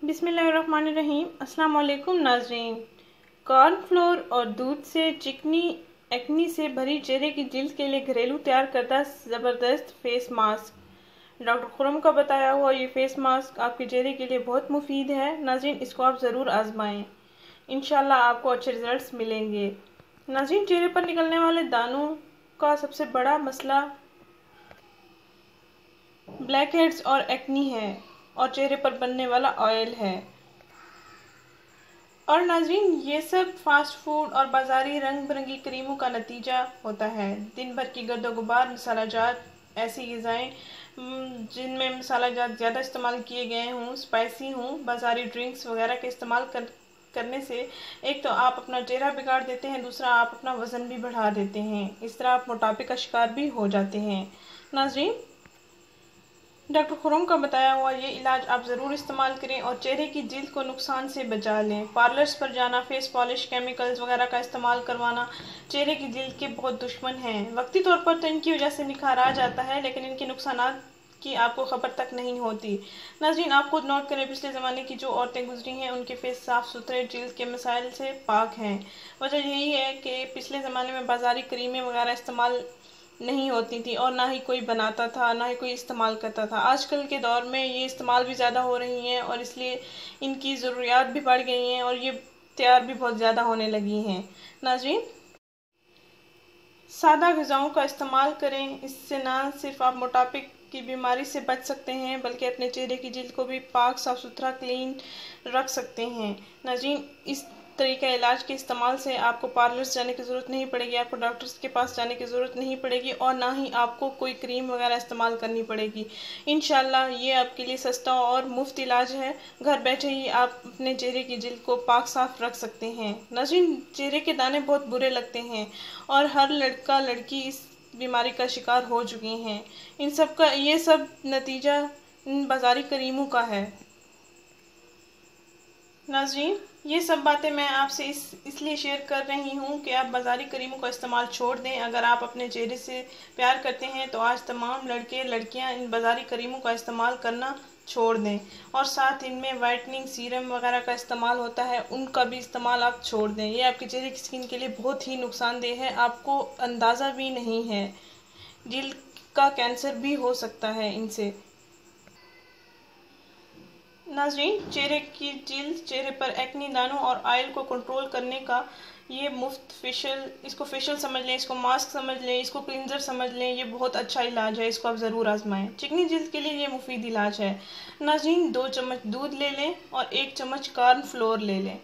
बिस्मिल्लाहिर्रहमानिर्रहीम। अस्सलाम वालेकुम नाज़रीन। कॉर्नफ्लोर और दूध से चिकनी एक्नी से भरी चेहरे की जिल्द के लिए घरेलू तैयार करदा ज़बरदस्त फेस मास्क। डॉक्टर खुरम का बताया हुआ ये फेस मास्क आपके चेहरे के लिए बहुत मुफीद है। नाज़रीन, इसको आप ज़रूर आजमाएं, इंशाल्लाह आपको अच्छे रिजल्ट्स मिलेंगे। नाज़रीन, चेहरे पर निकलने वाले दानों का सबसे बड़ा मसला ब्लैक हेड्स और एक्नी है और चेहरे पर बनने वाला ऑयल है। और नाज़रीन, ये सब फास्ट फूड और बाज़ारी रंग बिरंगी क्रीमों का नतीजा होता है। दिन भर की गर्दो गुबार, मसालाजात, ऐसी ग़िज़ाएँ जिनमें मसालाजात ज़्यादा इस्तेमाल किए गए हों, स्पाइसी हों, बाज़ारी ड्रिंक्स वगैरह के इस्तेमाल करने से एक तो आप अपना चेहरा बिगाड़ देते हैं, दूसरा आप अपना वज़न भी बढ़ा देते हैं। इस तरह आप मोटापे का शिकार भी हो जाते हैं। नाज़रीन, डॉक्टर खुरम का बताया हुआ ये इलाज आप ज़रूर इस्तेमाल करें और चेहरे की जिल्द को नुकसान से बचा लें। पार्लर्स पर जाना, फेस पॉलिश, केमिकल्स वगैरह का इस्तेमाल करवाना चेहरे की जिल्द के बहुत दुश्मन हैं। वक्ती तौर पर तो इनकी वजह से निखार आ जाता है, लेकिन इनके नुकसानात की आपको खबर तक नहीं होती। नाज़रीन, आप खुद नोट करें, पिछले ज़माने की जो औरतें गुजरी हैं उनके फेस साफ़ सुथरे, जिल्द के मसाइल से पाक हैं। वजह यही है कि पिछले ज़माने में बाज़ारी क्रीमें वगैरह इस्तेमाल नहीं होती थी और ना ही कोई बनाता था, ना ही कोई इस्तेमाल करता था। आजकल के दौर में ये इस्तेमाल भी ज़्यादा हो रही हैं और इसलिए इनकी ज़रूरियात भी बढ़ गई हैं और ये तैयार भी बहुत ज़्यादा होने लगी हैं। नाज़रीन, सादा ग़िज़ाओं का इस्तेमाल करें। इससे ना सिर्फ आप मोटापे की बीमारी से बच सकते हैं, बल्कि अपने चेहरे की जिल्द को भी पाक, साफ़ सुथरा, क्लीन रख सकते हैं। नाज़रीन, इस तरीका इलाज के इस्तेमाल से आपको पार्लर्स जाने की ज़रूरत नहीं पड़ेगी, आपको डॉक्टर्स के पास जाने की ज़रूरत नहीं पड़ेगी और ना ही आपको कोई क्रीम वगैरह इस्तेमाल करनी पड़ेगी। इंशाल्लाह ये आपके लिए सस्ता और मुफ्त इलाज है। घर बैठे ही आप अपने चेहरे की जिल्द को पाक साफ रख सकते हैं। नाज़रीन, चेहरे के दाने बहुत बुरे लगते हैं और हर लड़का लड़की इस बीमारी का शिकार हो चुके हैं। इन सब का ये सब नतीजा इन बाज़ारी क्रीमों का है। नाज़रीन, ये सब बातें मैं आपसे इसलिए शेयर कर रही हूँ कि आप बाज़ारी क्रीमों का इस्तेमाल छोड़ दें। अगर आप अपने चेहरे से प्यार करते हैं तो आज तमाम लड़के लड़कियाँ इन बाज़ारी क्रीमों का इस्तेमाल करना छोड़ दें और साथ इनमें वाइटनिंग सीरम वगैरह का इस्तेमाल होता है, उनका भी इस्तेमाल आप छोड़ दें। ये आपके चेहरे की स्किन के लिए बहुत ही नुकसानदेह है, आपको अंदाज़ा भी नहीं है। जिल्द का कैंसर भी हो सकता है इनसे। नाज़रीन, चेहरे की जिल्द, चेहरे पर एक्नी दानों और ऑयल को कंट्रोल करने का ये मुफ्त इसको फेशियल समझ लें, इसको मास्क समझ लें, इसको क्लींजर समझ लें। ये बहुत अच्छा इलाज है, इसको आप ज़रूर आजमाएं। चिकनी जिल्द के लिए ये मुफीद इलाज है। नाज़रीन, 2 चम्मच दूध ले लें और 1 चम्मच कॉर्नफ्लोर ले लें।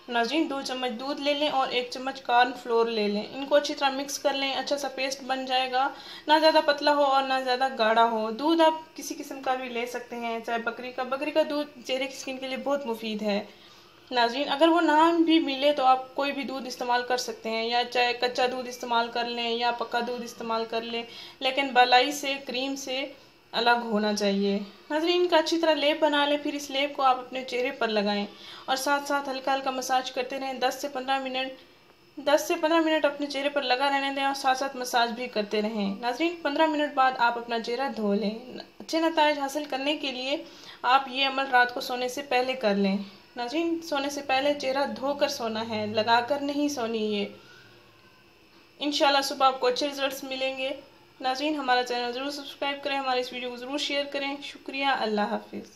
नाज़रीन, 2 चम्मच दूध ले लें और 1 चम्मच कॉर्नफ्लोर ले लें। इनको अच्छी तरह मिक्स कर लें, अच्छा सा पेस्ट बन जाएगा। ना ज़्यादा पतला हो और ना ज़्यादा गाढ़ा हो। दूध आप किसी किस्म का भी ले सकते हैं, चाहे बकरी का दूध चेहरे की स्किन के लिए बहुत मुफीद है। नाज़रीन, अगर वो ना भी मिले तो आप कोई भी दूध इस्तेमाल कर सकते हैं, या चाहे कच्चा दूध इस्तेमाल कर लें या पक्का दूध इस्तेमाल कर लें, लेकिन मलाई से, क्रीम से अलग होना चाहिए। नाज़रीन, इनका अच्छी तरह लेप बना लें, फिर इस लेप को आप अपने चेहरे पर लगाएं और साथ साथ हल्का हल्का मसाज करते रहें। 10 से 15 मिनट अपने चेहरे पर लगा रहने दें और साथ साथ मसाज भी करते रहें। नाज़रीन, 15 मिनट बाद आप अपना चेहरा धो लें। अच्छे नतीजे हासिल करने के लिए आप ये अमल रात को सोने से पहले कर लें। नाज़रीन, सोने से पहले चेहरा धोकर सोना है, लगाकर नहीं सोनी ये। इंशाल्लाह सुबह आपको अच्छे रिजल्ट्स मिलेंगे। नाज़रीन, हमारा चैनल ज़रूर सब्सक्राइब करें, हमारे इस वीडियो को ज़रूर शेयर करें। शुक्रिया। अल्लाह हाफिज़।